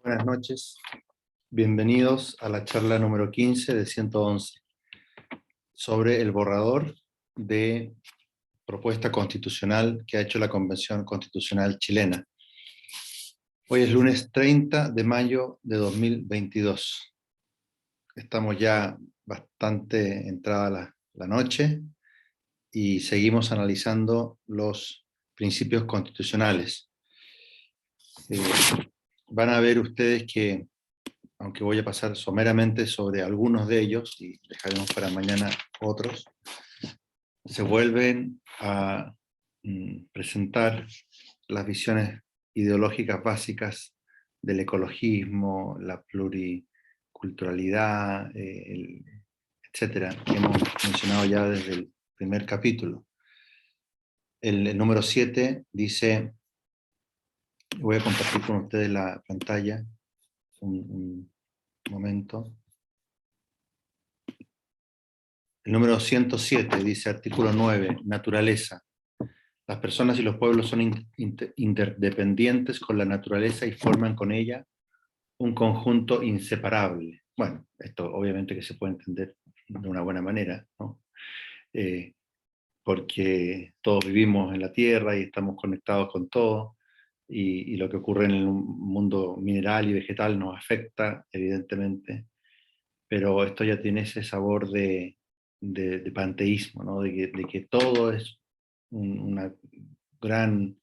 Buenas noches, bienvenidos a la charla número 15 de 111 sobre el borrador de propuesta constitucional que ha hecho la Convención Constitucional Chilena. Hoy es lunes 30 de mayo de 2022. Estamos ya bastante entrada la noche y seguimos analizando los principios constitucionales. Van a ver ustedes que, aunque voy a pasar someramente sobre algunos de ellos y dejaremos para mañana otros, se vuelven a presentar las visiones ideológicas básicas del ecologismo, la pluriculturalidad, etcétera, que hemos mencionado ya desde el primer capítulo. El número 7 dice, voy a compartir con ustedes la pantalla, un momento. El número 107 dice, artículo 9, naturaleza. Las personas y los pueblos son interdependientes con la naturaleza y forman con ella un conjunto inseparable. Bueno, esto obviamente que se puede entender de una buena manera, ¿no? Porque todos vivimos en la Tierra y estamos conectados con todo, y lo que ocurre en el mundo mineral y vegetal nos afecta, evidentemente, pero esto ya tiene ese sabor de panteísmo, ¿no? de que todo es una gran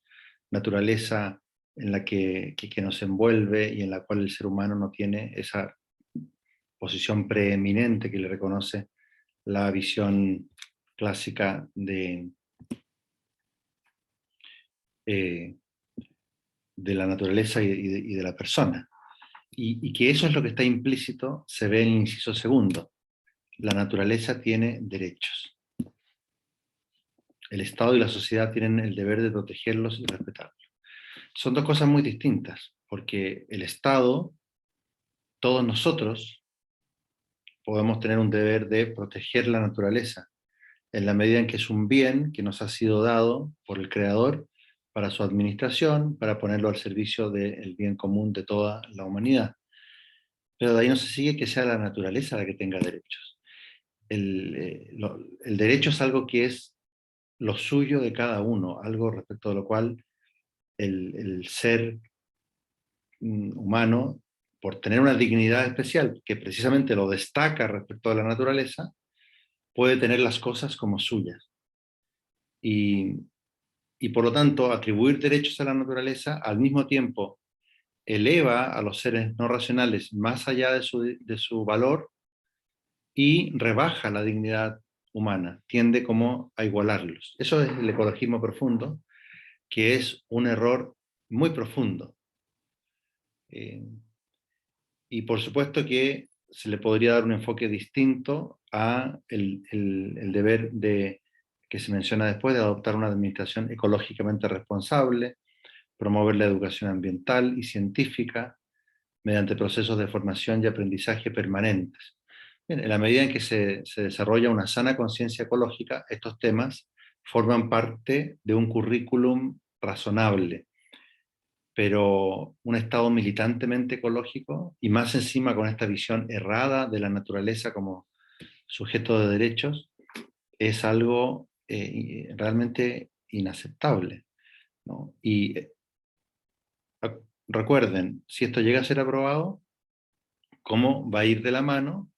naturaleza en la que nos envuelve y en la cual el ser humano no tiene esa posición preeminente que le reconoce la visión clásica de la naturaleza y de la persona. Y que eso es lo que está implícito, se ve en el inciso segundo. La naturaleza tiene derechos. El Estado y la sociedad tienen el deber de protegerlos y respetarlos. Son dos cosas muy distintas, porque el Estado, todos nosotros, podemos tener un deber de proteger la naturaleza, en la medida en que es un bien que nos ha sido dado por el Creador para su administración, para ponerlo al servicio del bien común de toda la humanidad. Pero de ahí no se sigue que sea la naturaleza la que tenga derechos. El derecho es algo que es lo suyo de cada uno, algo respecto de lo cual el ser humano, por tener una dignidad especial que precisamente lo destaca respecto a la naturaleza, puede tener las cosas como suyas. Y, y por lo tanto, atribuir derechos a la naturaleza al mismo tiempo eleva a los seres no racionales más allá de su valor y rebaja la dignidad humana, tiende como a igualarlos. Eso es el ecologismo profundo, que es un error muy profundo. Y por supuesto que se le podría dar un enfoque distinto a el deber que se menciona después de adoptar una administración ecológicamente responsable, promover la educación ambiental y científica mediante procesos de formación y aprendizaje permanentes. Bien, en la medida en que se desarrolla una sana conciencia ecológica, estos temas forman parte de un currículum razonable, pero un Estado militantemente ecológico, y más encima con esta visión errada de la naturaleza como sujeto de derechos, es algo realmente inaceptable, ¿no? Y recuerden, si esto llega a ser aprobado, ¿cómo va a ir de la mano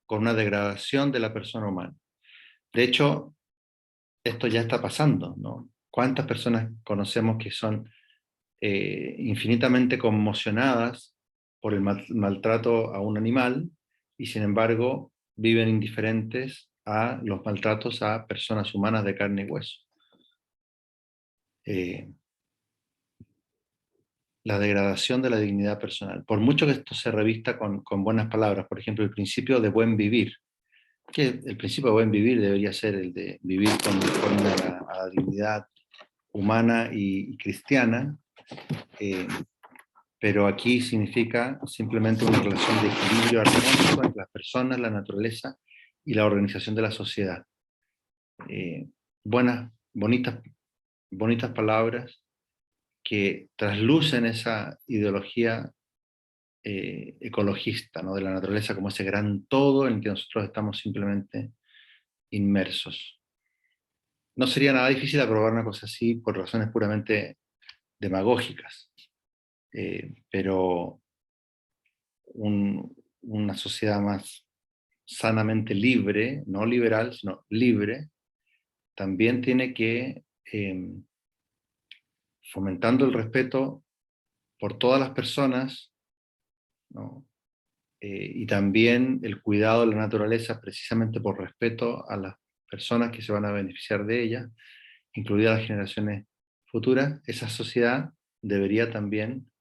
con una degradación de la persona humana? De hecho, esto ya está pasando, ¿no? ¿Cuántas personas conocemos que son infinitamente conmocionadas por el maltrato a un animal y sin embargo viven indiferentes a los maltratos a personas humanas de carne y hueso? Eh, la degradación de la dignidad personal. Por mucho que esto se revista con buenas palabras, por ejemplo, el principio de buen vivir, que el principio de buen vivir debería ser el de vivir conforme a la dignidad humana y cristiana, pero aquí significa simplemente una relación de equilibrio armónico entre las personas, la naturaleza y la organización de la sociedad. Buenas, bonitas palabras que traslucen esa ideología ecologista, ¿no? De la naturaleza como ese gran todo en el que nosotros estamos simplemente inmersos. No sería nada difícil aprobar una cosa así por razones puramente demagógicas, pero una sociedad más sanamente libre, no liberal, sino libre, también tiene que, fomentando el respeto por todas las personas, ¿no? Y también el cuidado de la naturaleza precisamente por respeto a las personas que se van a beneficiar de ella, incluidas las generaciones futuras, esa sociedad debería también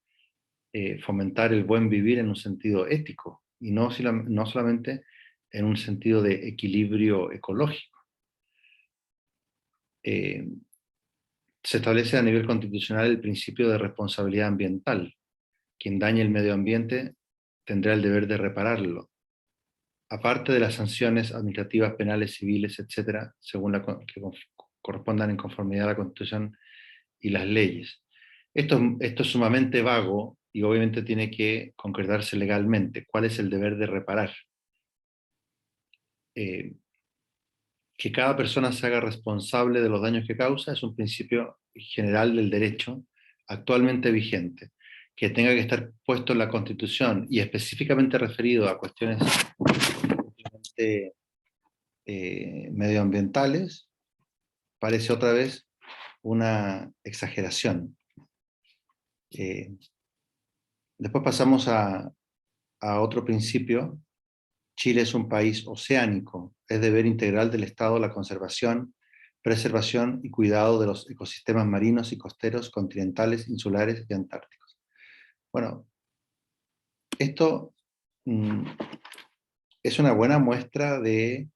fomentar el buen vivir en un sentido ético y no solamente en un sentido de equilibrio ecológico. Se establece a nivel constitucional el principio de responsabilidad ambiental. Quien dañe el medio ambiente tendrá el deber de repararlo, aparte de las sanciones administrativas, penales, civiles, etcétera, según que correspondan en conformidad a la Constitución y las leyes. Esto es sumamente vago y obviamente tiene que concretarse legalmente. ¿Cuál es el deber de reparar? Que cada persona se haga responsable de los daños que causa es un principio general del derecho actualmente vigente, que tenga que estar puesto en la Constitución y específicamente referido a cuestiones medioambientales, parece otra vez una exageración. Después pasamos a otro principio. Chile es un país oceánico, es deber integral del Estado la conservación, preservación y cuidado de los ecosistemas marinos y costeros, continentales, insulares y antárticos. Bueno, esto es una buena muestra de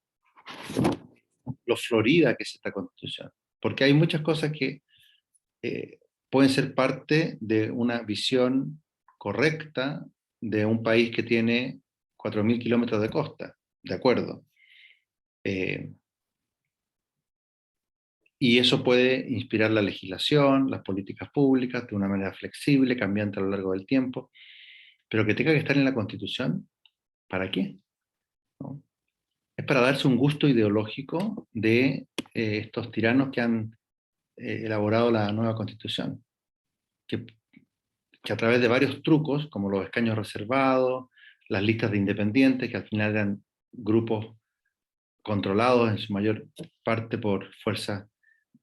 lo florida que es esta Constitución, porque hay muchas cosas que pueden ser parte de una visión correcta de un país que tiene 4.000 kilómetros de costa, de acuerdo. Y eso puede inspirar la legislación, las políticas públicas de una manera flexible, cambiante a lo largo del tiempo, pero que tenga que estar en la Constitución, ¿para qué? ¿No? Es para darse un gusto ideológico de estos tiranos que han elaborado la nueva Constitución, que, que a través de varios trucos, como los escaños reservados, las listas de independientes, que al final eran grupos controlados en su mayor parte por fuerzas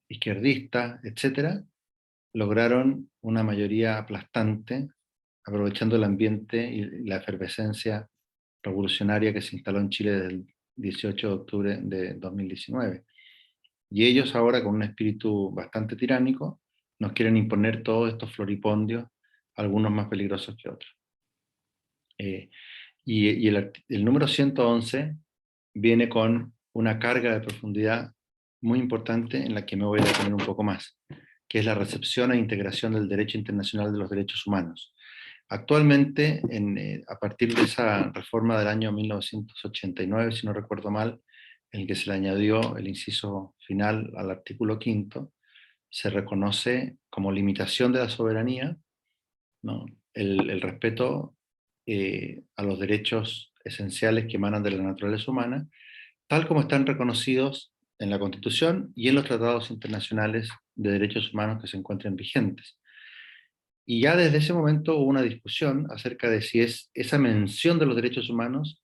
izquierdistas, etcétera, lograron una mayoría aplastante, aprovechando el ambiente y la efervescencia revolucionaria que se instaló en Chile desde el 18 de octubre de 2019. Y ellos ahora, con un espíritu bastante tiránico, nos quieren imponer todos estos floripondios, algunos más peligrosos que otros. Y el número 111 viene con una carga de profundidad muy importante en la que me voy a detener un poco más, que es la recepción e integración del derecho internacional de los derechos humanos. Actualmente, a partir de esa reforma del año 1989, si no recuerdo mal, en el que se le añadió el inciso final al artículo 5, se reconoce como limitación de la soberanía, ¿no? El respeto a los derechos esenciales que emanan de la naturaleza humana, tal como están reconocidos en la Constitución y en los tratados internacionales de derechos humanos que se encuentren vigentes. Y ya desde ese momento hubo una discusión acerca de si esa mención de los derechos humanos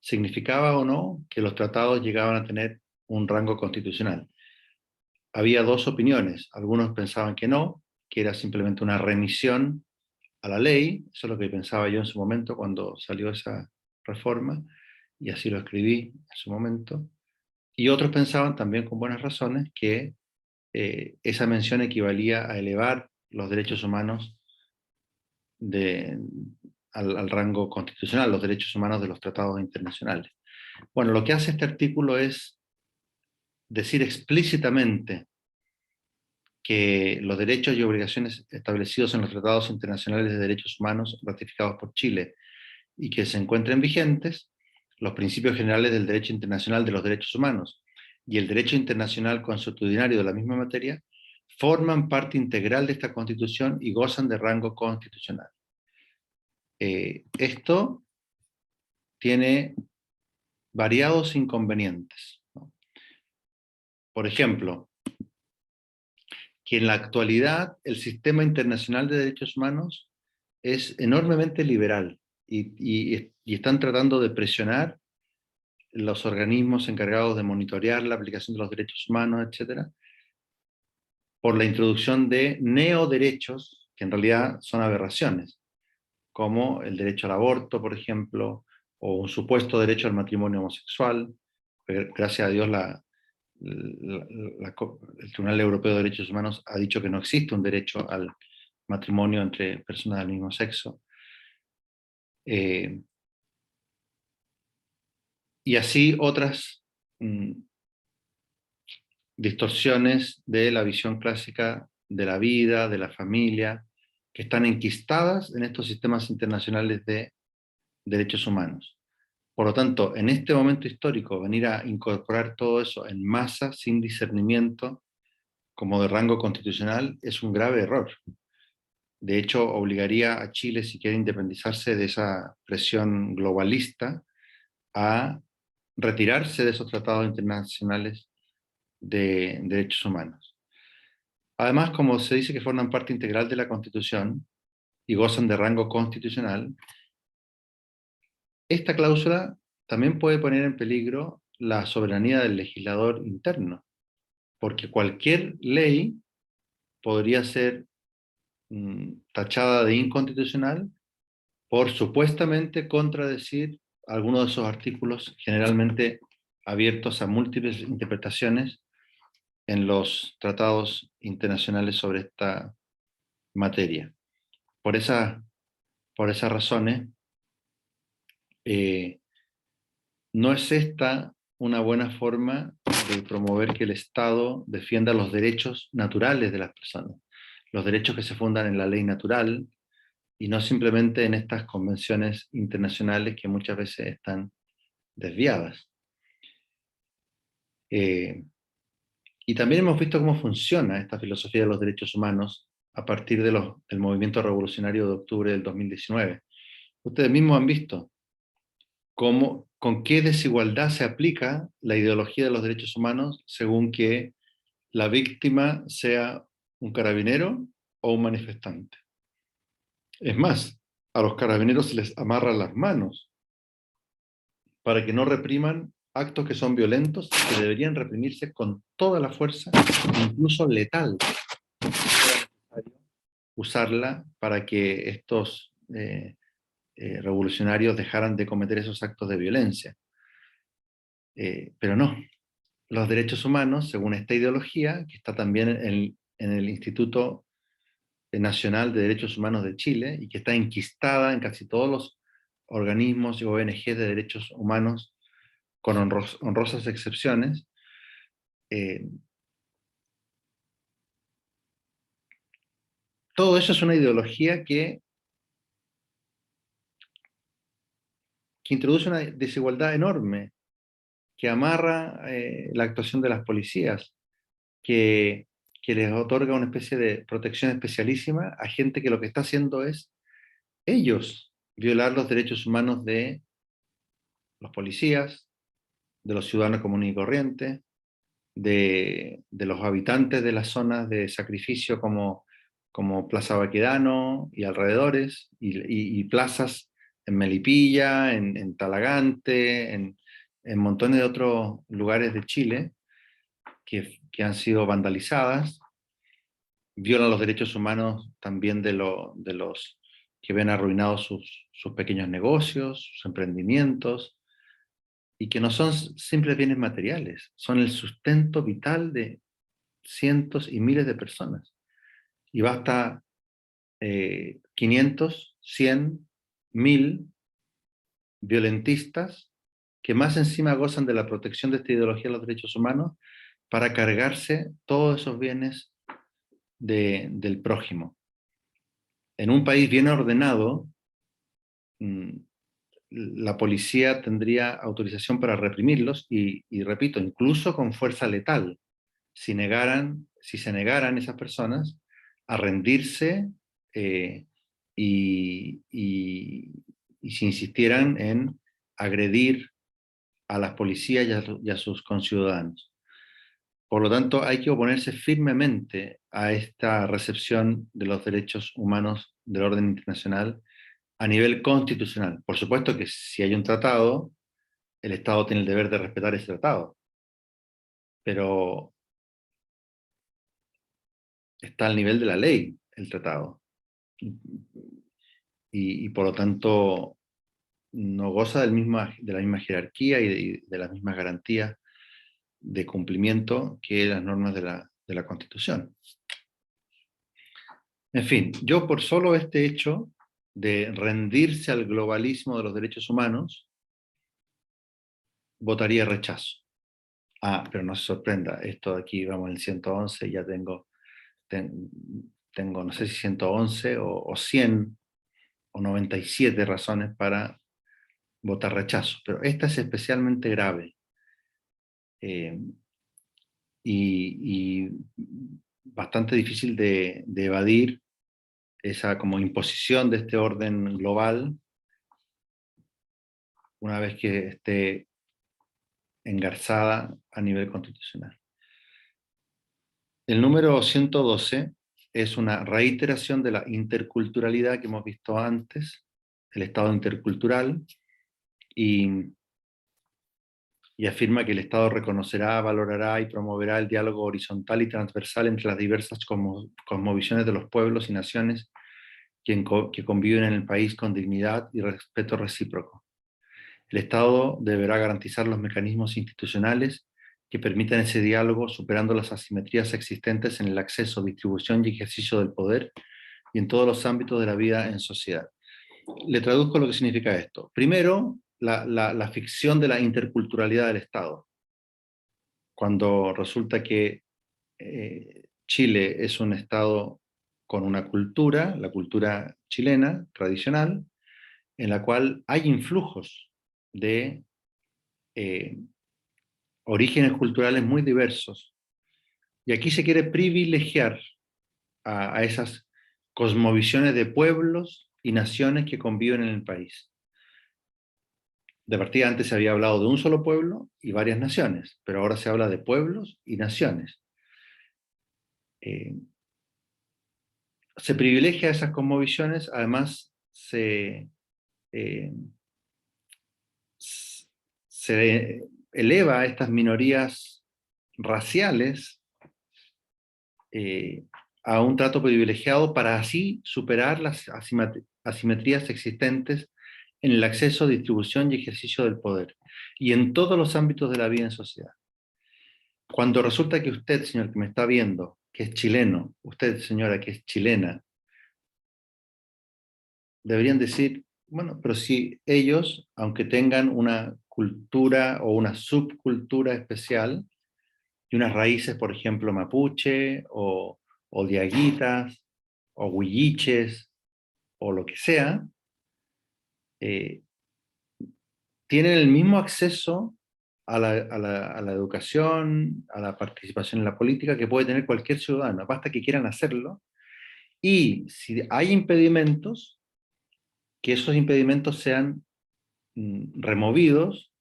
significaba o no que los tratados llegaban a tener un rango constitucional. Había dos opiniones. Algunos pensaban que no, que era simplemente una remisión a la ley. Eso es lo que pensaba yo en su momento cuando salió esa reforma, y así lo escribí en su momento. Y otros pensaban también con buenas razones que esa mención equivalía a elevar los derechos humanos de, al rango constitucional, los derechos humanos de los tratados internacionales. Bueno, lo que hace este artículo es decir explícitamente que los derechos y obligaciones establecidos en los tratados internacionales de derechos humanos ratificados por Chile y que se encuentren vigentes, los principios generales del derecho internacional de los derechos humanos y el derecho internacional consuetudinario de la misma materia, forman parte integral de esta Constitución y gozan de rango constitucional. Esto tiene variados inconvenientes, ¿no? Por ejemplo, que en la actualidad el sistema internacional de derechos humanos es enormemente liberal y están tratando de presionar los organismos encargados de monitorear la aplicación de los derechos humanos, etcétera, por la introducción de neoderechos, que en realidad son aberraciones, como el derecho al aborto, por ejemplo, o un supuesto derecho al matrimonio homosexual. Gracias a Dios el Tribunal Europeo de Derechos Humanos ha dicho que no existe un derecho al matrimonio entre personas del mismo sexo. Y así otras distorsiones de la visión clásica de la vida, de la familia, que están enquistadas en estos sistemas internacionales de derechos humanos. Por lo tanto, en este momento histórico, venir a incorporar todo eso en masa, sin discernimiento, como de rango constitucional, es un grave error. De hecho, obligaría a Chile, si quiere independizarse de esa presión globalista, a retirarse de esos tratados internacionales de derechos humanos. Además, como se dice que forman parte integral de la Constitución y gozan de rango constitucional, esta cláusula también puede poner en peligro la soberanía del legislador interno, porque cualquier ley podría ser tachada de inconstitucional por supuestamente contradecir algunos de esos artículos generalmente abiertos a múltiples interpretaciones en los tratados internacionales sobre esta materia. Por, por esas razones, no es esta una buena forma de promover que el Estado defienda los derechos naturales de las personas, los derechos que se fundan en la ley natural y no simplemente en estas convenciones internacionales que muchas veces están desviadas. Y también hemos visto cómo funciona esta filosofía de los derechos humanos a partir del movimiento revolucionario de octubre del 2019. Ustedes mismos han visto con qué desigualdad se aplica la ideología de los derechos humanos según que la víctima sea un carabinero o un manifestante. Es más, a los carabineros se les amarran las manos para que no repriman actos que son violentos y que deberían reprimirse con toda la fuerza, incluso letal. Usarla para que estos revolucionarios dejaran de cometer esos actos de violencia. Pero no, los derechos humanos, según esta ideología, que está también en el Instituto Nacional de Derechos Humanos de Chile y que está enquistada en casi todos los organismos y ONG de derechos humanos, con honrosas excepciones, todo eso es una ideología que introduce una desigualdad enorme, que amarra la actuación de las policías, que les otorga una especie de protección especialísima a gente que lo que está haciendo es ellos violar los derechos humanos de los policías, de los ciudadanos comunes y corrientes, de los habitantes de las zonas de sacrificio como Plaza Baquedano y alrededores, y plazas en Melipilla, en Talagante, en montones de otros lugares de Chile que han sido vandalizadas, violan los derechos humanos también de los que ven arruinados sus pequeños negocios, sus emprendimientos, y que no son simples bienes materiales, son el sustento vital de cientos y miles de personas. Y basta 500, 100, 1000 violentistas que más encima gozan de la protección de esta ideología de los derechos humanos para cargarse todos esos bienes del prójimo. En un país bien ordenado, la policía tendría autorización para reprimirlos y repito, incluso con fuerza letal, si se negaran esas personas a rendirse y si insistieran en agredir a las policías y a sus conciudadanos. Por lo tanto, hay que oponerse firmemente a esta recepción de los derechos humanos del orden internacional a nivel constitucional. Por supuesto que si hay un tratado, el Estado tiene el deber de respetar ese tratado, pero está al nivel de la ley el tratado. Y por lo tanto no goza de la misma jerarquía y de las mismas garantías de cumplimiento que las normas de la Constitución. En fin, yo por solo este hecho de rendirse al globalismo de los derechos humanos, votaría rechazo. Ah, pero no se sorprenda, esto de aquí vamos en el 111 y ya tengo no sé si 111 o 100 o 97 razones para votar rechazo, pero esta es especialmente grave eh, y bastante difícil de evadir esa como imposición de este orden global una vez que esté engarzada a nivel constitucional. El número 112 es una reiteración de la interculturalidad que hemos visto antes, el Estado intercultural, y, y afirma que el Estado reconocerá, valorará y promoverá el diálogo horizontal y transversal entre las diversas cosmovisiones de los pueblos y naciones que conviven en el país con dignidad y respeto recíproco. El Estado deberá garantizar los mecanismos institucionales que permitan ese diálogo, superando las asimetrías existentes en el acceso, distribución y ejercicio del poder y en todos los ámbitos de la vida en sociedad. Le traduzco lo que significa esto. Primero, la ficción de la interculturalidad del Estado. Cuando resulta que Chile es un Estado con una cultura, la cultura chilena tradicional, en la cual hay influjos de eh, orígenes culturales muy diversos. Y aquí se quiere privilegiar a esas cosmovisiones de pueblos y naciones que conviven en el país. De partida antes se había hablado de un solo pueblo y varias naciones, pero ahora se habla de pueblos y naciones. Eh, Se privilegia esas cosmovisiones, además eh, se eleva a estas minorías raciales a un trato privilegiado para así superar las asimetrías existentes en el acceso, distribución y ejercicio del poder, y en todos los ámbitos de la vida en sociedad. Cuando resulta que usted, señor que me está viendo, que es chileno, usted, señora, que es chilena, deberían decir, bueno, pero si ellos, aunque tengan una cultura o una subcultura especial, y unas raíces, por ejemplo, mapuche o diaguitas o huilliches o lo que sea, eh, tienen el mismo acceso a la educación, a la participación en la política que puede tener cualquier ciudadano, basta que quieran hacerlo. Y si hay impedimentos, que esos impedimentos sean removidos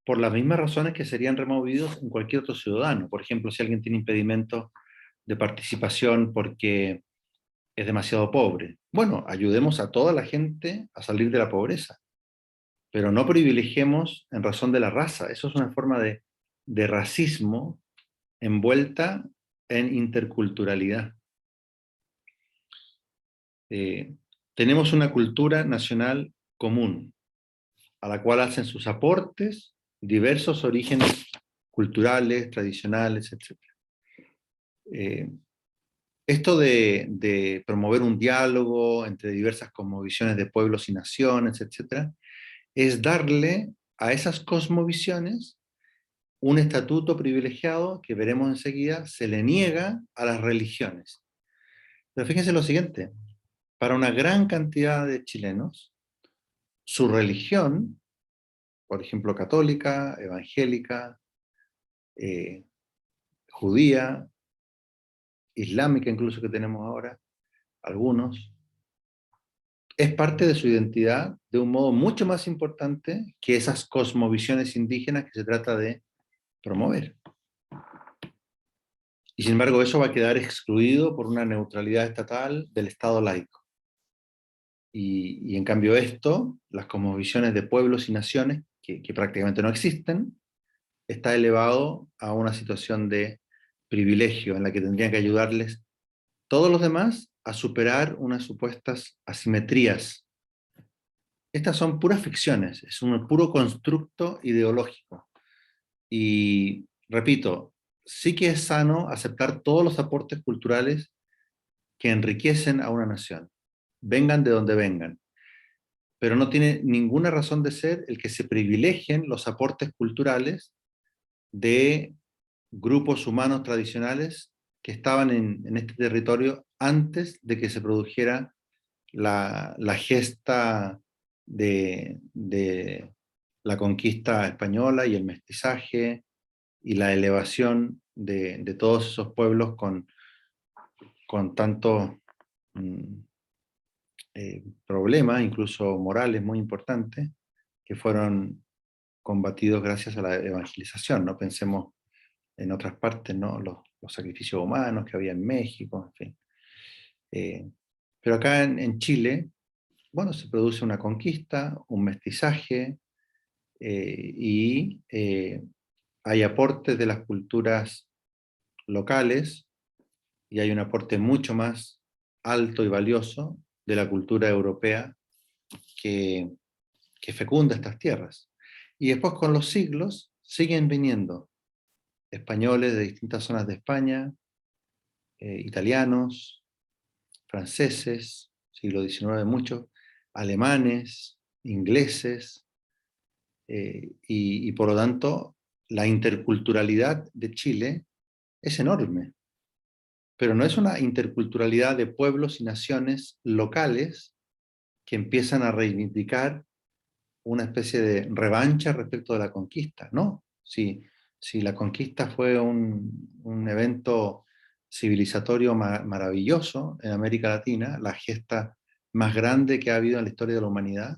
por las mismas razones que serían removidos en cualquier otro ciudadano. Por ejemplo, si alguien tiene impedimentos de participación porque es demasiado pobre. Bueno, ayudemos a toda la gente a salir de la pobreza, pero no privilegiemos en razón de la raza. Eso es una forma de racismo envuelta en interculturalidad. Eh, Tenemos una cultura nacional común, a la cual hacen sus aportes diversos orígenes culturales, tradicionales, etc. Esto de promover un diálogo entre diversas cosmovisiones de pueblos y naciones, etc., es darle a esas cosmovisiones un estatuto privilegiado que veremos enseguida, se le niega a las religiones. Pero fíjense lo siguiente, para una gran cantidad de chilenos, su religión, por ejemplo, católica, evangélica, eh, judía, islámica incluso que tenemos ahora, algunos, es parte de su identidad de un modo mucho más importante que esas cosmovisiones indígenas que se trata de promover. Y sin embargo eso va a quedar excluido por una neutralidad estatal del Estado laico. Y en cambio esto, las cosmovisiones de pueblos y naciones, que prácticamente no existen, está elevado a una situación de privilegio en la que tendrían que ayudarles todos los demás a superar unas supuestas asimetrías. Estas son puras ficciones, es un puro constructo ideológico. Y repito, sí que es sano aceptar todos los aportes culturales que enriquecen a una nación, vengan de donde vengan, pero no tiene ninguna razón de ser el que se privilegien los aportes culturales de grupos humanos tradicionales que estaban en este territorio antes de que se produjera la gesta de la conquista española y el mestizaje y la elevación de todos esos pueblos con tantos problemas, incluso morales muy importantes, que fueron combatidos gracias a la evangelización, ¿no? Pensemos en otras partes, ¿no? Los sacrificios humanos que había en México, en fin. Pero acá en Chile, bueno, se produce una conquista, un mestizaje, y hay aportes de las culturas locales, y hay un aporte mucho más alto y valioso de la cultura europea que, que fecunda estas tierras. Y después con los siglos siguen viniendo españoles de distintas zonas de España, italianos, franceses, siglo XIX muchos, alemanes, ingleses, y por lo tanto la interculturalidad de Chile es enorme, pero no es una interculturalidad de pueblos y naciones locales que empiezan a reivindicar una especie de revancha respecto de la conquista, ¿no? Si la conquista fue un evento civilizatorio maravilloso en América Latina, la gesta más grande que ha habido en la historia de la humanidad,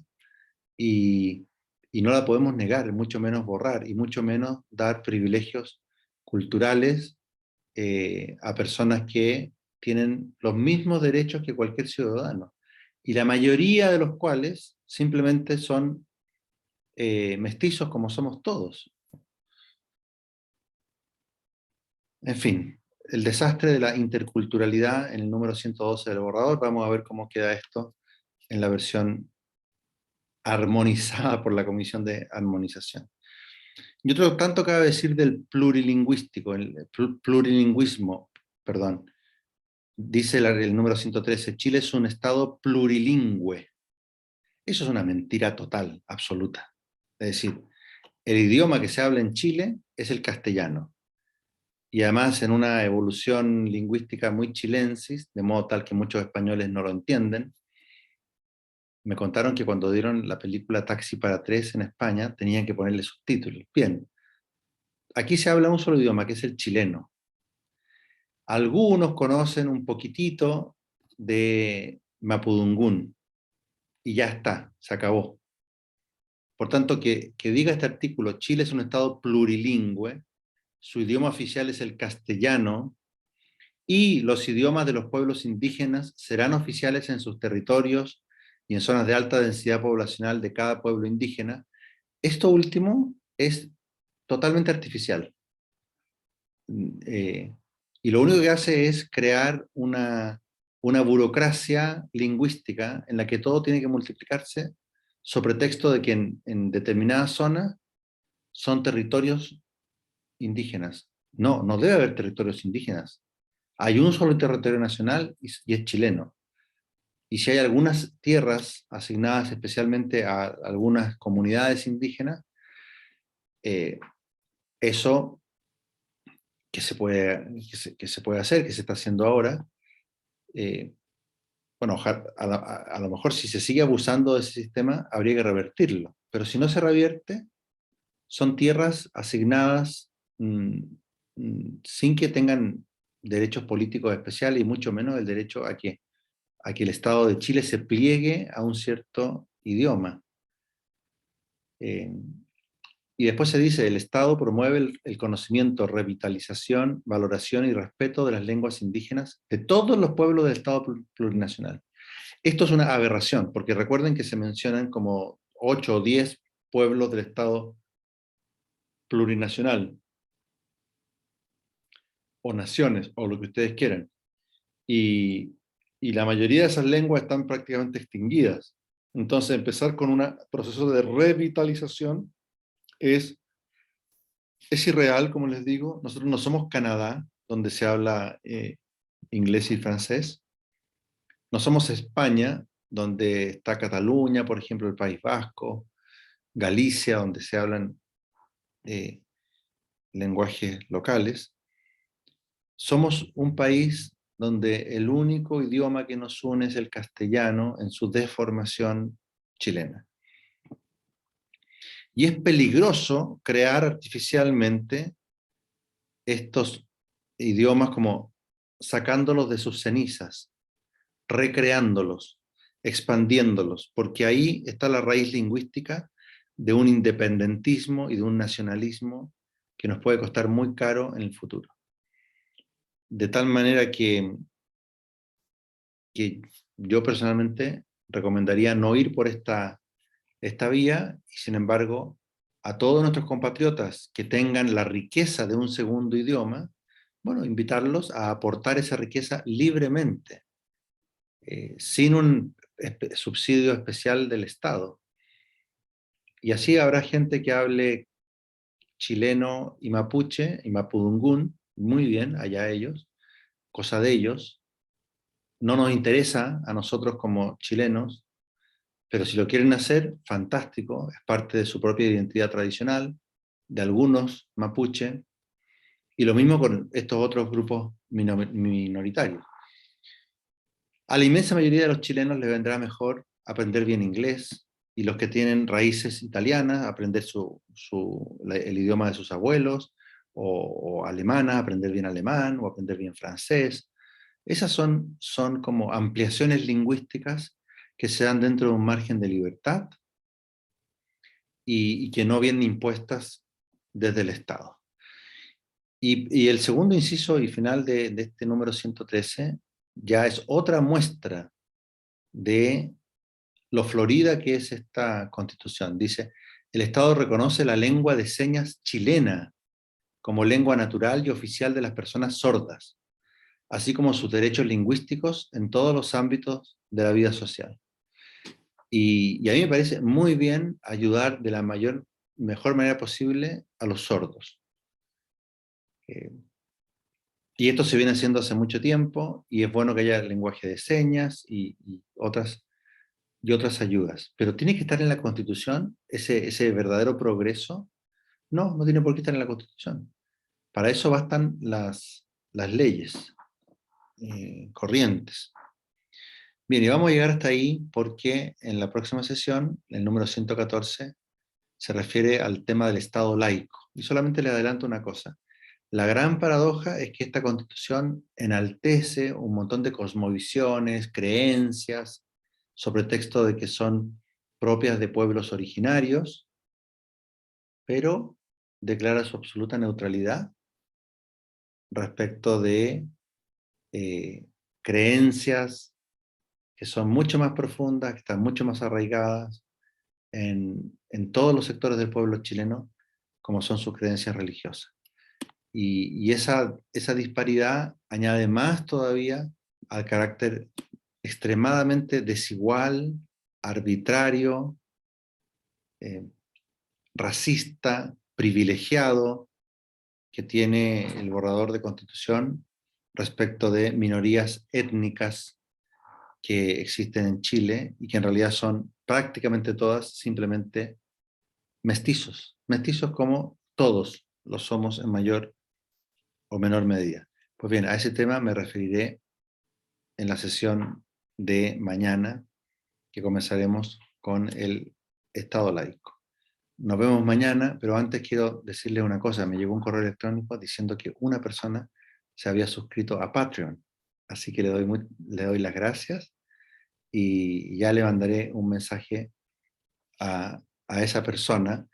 y, y no la podemos negar, mucho menos borrar, y mucho menos dar privilegios culturales a personas que tienen los mismos derechos que cualquier ciudadano, y la mayoría de los cuales simplemente son mestizos como somos todos. En fin, el desastre de la interculturalidad en el número 112 del borrador. Vamos a ver cómo queda esto en la versión armonizada por la Comisión de Armonización. Y otro tanto cabe decir del plurilingüístico, el plurilingüismo, perdón. Dice el número 113, Chile es un estado plurilingüe. Eso es una mentira total, absoluta. Es decir, el idioma que se habla en Chile es el castellano. Y además en una evolución lingüística muy chilensis, de modo tal que muchos españoles no lo entienden. Me contaron que cuando dieron la película Taxi para tres en España, tenían que ponerle subtítulos. Bien, aquí se habla un solo idioma, que es el chileno. Algunos conocen un poquitito de Mapudungún, y ya está, se acabó. Por tanto, que diga este artículo, Chile es un estado plurilingüe, su idioma oficial es el castellano, y los idiomas de los pueblos indígenas serán oficiales en sus territorios y en zonas de alta densidad poblacional de cada pueblo indígena. Esto último es totalmente artificial. Eh, y lo único que hace es crear una burocracia lingüística en la que todo tiene que multiplicarse sobre texto de que en determinadas zonas son territorios indígenas. No, no debe haber territorios indígenas. Hay un solo territorio nacional y es chileno. Y si hay algunas tierras asignadas especialmente a algunas comunidades indígenas, eh, eso que se puede hacer, que se está haciendo ahora, eh, bueno, a lo mejor si se sigue abusando de ese sistema, habría que revertirlo. Pero si no se revierte, son tierras asignadas sin que tengan derechos políticos especiales y mucho menos el derecho a que a que el Estado de Chile se pliegue a un cierto idioma. Y después se dice, el Estado promueve el conocimiento, revitalización, valoración y respeto de las lenguas indígenas de todos los pueblos del Estado plurinacional. Esto es una aberración, porque recuerden que se mencionan como 8 o 10 pueblos del Estado plurinacional, o naciones, o lo que ustedes quieran. Y, y la mayoría de esas lenguas están prácticamente extinguidas. Entonces, empezar con un proceso de revitalización es irreal, como les digo. Nosotros no somos Canadá, donde se habla inglés y francés. No somos España, donde está Cataluña, por ejemplo, el País Vasco, Galicia, donde se hablan eh, lenguajes locales. Somos un país donde el único idioma que nos une es el castellano en su deformación chilena. Y es peligroso crear artificialmente estos idiomas como sacándolos de sus cenizas, recreándolos, expandiéndolos, porque ahí está la raíz lingüística de un independentismo y de un nacionalismo que nos puede costar muy caro en el futuro. De tal manera que yo personalmente recomendaría no ir por esta vía, y sin embargo, a todos nuestros compatriotas que tengan la riqueza de un segundo idioma, bueno, invitarlos a aportar esa riqueza libremente, sin un subsidio especial del Estado. Y así habrá gente que hable chileno y mapuche y mapudungún, muy bien, allá ellos, cosa de ellos. No nos interesa a nosotros como chilenos, pero si lo quieren hacer, fantástico, es parte de su propia identidad tradicional, de algunos mapuche, y lo mismo con estos otros grupos minoritarios. A la inmensa mayoría de los chilenos les vendrá mejor aprender bien inglés, y los que tienen raíces italianas, aprender el idioma de sus abuelos, o alemana, aprender bien alemán, o aprender bien francés. Esas son como ampliaciones lingüísticas que se dan dentro de un margen de libertad y que no vienen impuestas desde el Estado. Y el segundo inciso y final de este número 113 ya es otra muestra de lo florida que es esta constitución. Dice, el Estado reconoce la lengua de señas chilena como lengua natural y oficial de las personas sordas, así como sus derechos lingüísticos en todos los ámbitos de la vida social. Y a mí me parece muy bien ayudar de la mejor manera posible a los sordos. Y esto se viene haciendo hace mucho tiempo, y es bueno que haya lenguaje de señas y otras ayudas. Pero ¿tiene que estar en la Constitución ese verdadero progreso? No, no tiene por qué estar en la Constitución. Para eso bastan las leyes corrientes. Bien, y vamos a llegar hasta ahí porque en la próxima sesión, el número 114, se refiere al tema del Estado laico. Y solamente le adelanto una cosa. La gran paradoja es que esta Constitución enaltece un montón de cosmovisiones, creencias, sobre texto de que son propias de pueblos originarios, pero declara su absoluta neutralidad respecto de creencias que son mucho más profundas, que están mucho más arraigadas en todos los sectores del pueblo chileno, como son sus creencias religiosas. Y esa disparidad añade más todavía al carácter extremadamente desigual, arbitrario, eh, racista, privilegiado que tiene el borrador de Constitución respecto de minorías étnicas que existen en Chile y que en realidad son prácticamente todas simplemente mestizos, mestizos como todos lo somos en mayor o menor medida. Pues bien, a ese tema me referiré en la sesión de mañana, que comenzaremos con el Estado laico. Nos vemos mañana, pero antes quiero decirles una cosa. Me llegó un correo electrónico diciendo que una persona se había suscrito a Patreon. Así que le doy las gracias y ya le mandaré un mensaje a esa persona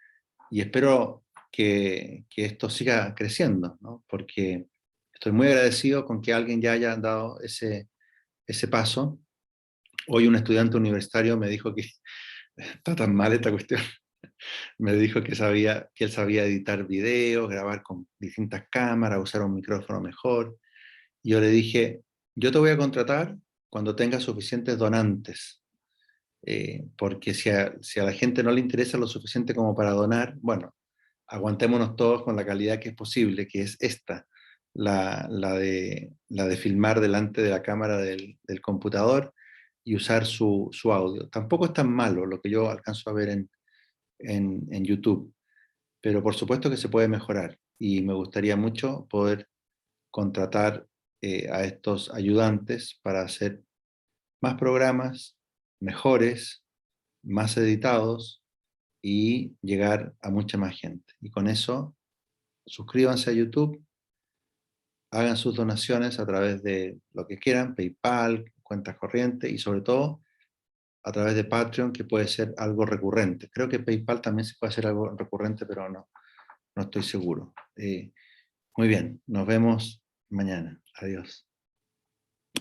y espero que esto siga creciendo, ¿no? Porque estoy muy agradecido con que alguien ya haya dado ese paso. Hoy un estudiante universitario me dijo que está tan mal esta cuestión. Me dijo que él sabía editar videos, grabar con distintas cámaras, usar un micrófono mejor. Y yo le dije, yo te voy a contratar cuando tengas suficientes donantes, porque si a la gente no le interesa lo suficiente como para donar, bueno, aguantémonos todos con la calidad que es posible, que es esta, la de filmar delante de la cámara del computador y usar su audio. Tampoco es tan malo lo que yo alcanzo a ver en YouTube, pero por supuesto que se puede mejorar y me gustaría mucho poder contratar a estos ayudantes para hacer más programas, mejores, más editados y llegar a mucha más gente. Y con eso, suscríbanse a YouTube, hagan sus donaciones a través de lo que quieran, PayPal, cuentas corrientes y sobre todo a través de Patreon, que puede ser algo recurrente. Creo que PayPal también se puede hacer algo recurrente, pero no estoy seguro. Muy bien, nos vemos mañana. Adiós.